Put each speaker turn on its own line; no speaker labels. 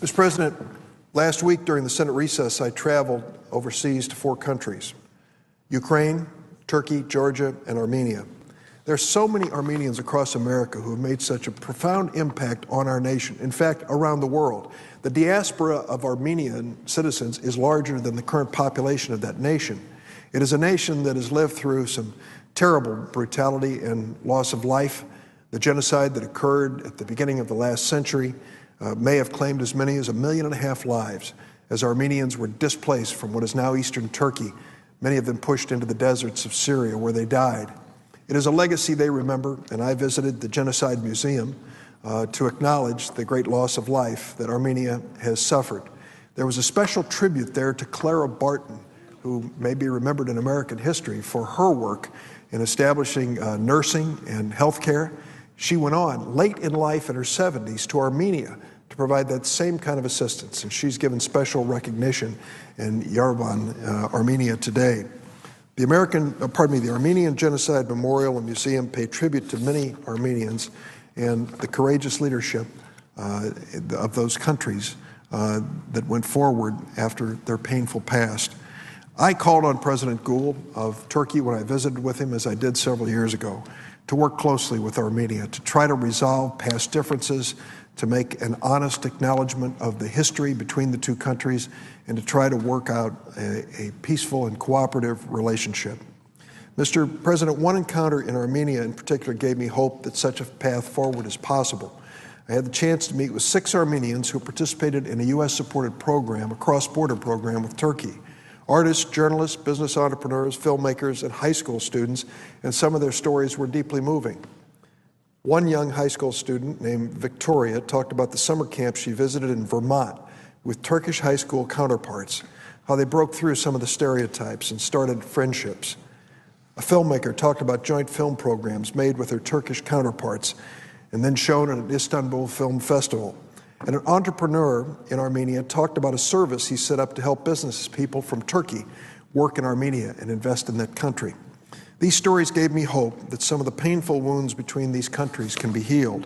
Mr. President, last week during the Senate recess, I traveled overseas to 4 countries: Ukraine, Turkey, Georgia, and Armenia. There are so many Armenians across America who have made such a profound impact on our nation, in fact, around the world. The diaspora of Armenian citizens is larger than the current population of that nation. It is a nation that has lived through some terrible brutality and loss of life. The genocide that occurred at the beginning of the last century may have claimed as many as 1.5 million lives as Armenians were displaced from what is now eastern Turkey, many of them pushed into the deserts of Syria where they died. It is a legacy they remember, and I visited the Genocide Museum to acknowledge the great loss of life that Armenia has suffered. There was a special tribute there to Clara Barton, who may be remembered in American history for her work in establishing nursing and health care. She went on late in life in her 70s to Armenia to provide that same kind of assistance, and she's given special recognition in Yerevan, Armenia today. The Armenian Genocide Memorial and Museum pay tribute to many Armenians and the courageous leadership of those countries that went forward after their painful past. I called on President Gül of Turkey when I visited with him, as I did several years ago, to work closely with Armenia to try to resolve past differences, to make an honest acknowledgement of the history between the two countries, and to try to work out a peaceful and cooperative relationship. Mr. President, one encounter in Armenia in particular gave me hope that such a path forward is possible. I had the chance to meet with 6 Armenians who participated in a U.S.-supported program, a cross-border program with Turkey. Artists, journalists, business entrepreneurs, filmmakers, and high school students, and some of their stories were deeply moving. One young high school student named Victoria talked about the summer camp she visited in Vermont with Turkish high school counterparts, how they broke through some of the stereotypes and started friendships. A filmmaker talked about joint film programs made with her Turkish counterparts and then shown at an Istanbul Film Festival. And an entrepreneur in Armenia talked about a service he set up to help business people from Turkey work in Armenia and invest in that country. These stories gave me hope that some of the painful wounds between these countries can be healed.